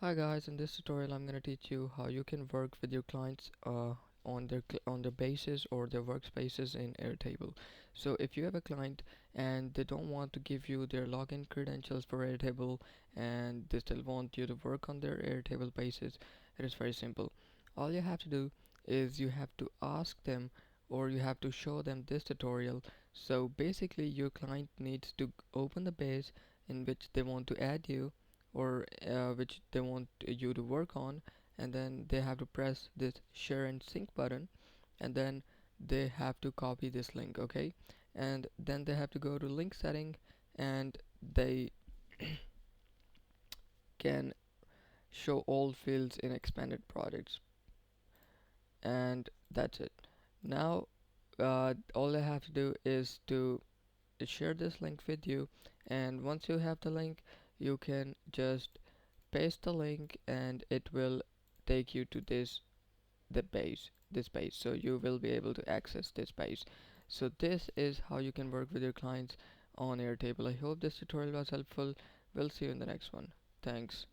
Hi guys, in this tutorial I'm going to teach you how you can work with your clients on their bases or their workspaces in Airtable. So if you have a client and they don't want to give you their login credentials for Airtable and they still want you to work on their Airtable bases, it is very simple. All you have to do is you have to ask them or you have to show them this tutorial. So basically your client needs to open the base in which they want to add you or which they want you to work on, and then they have to press this share and sync button, and then they have to copy this link. Okay, and then they have to go to link setting, and they can show all fields in expanded projects, and that's it. Now all I have to do is to share this link with you, and once you have the link you can just paste the link and it will take you to this page, so you will be able to access this page. So this is how you can work with your clients on Airtable. I hope this tutorial was helpful. We'll see you in the next one. Thanks.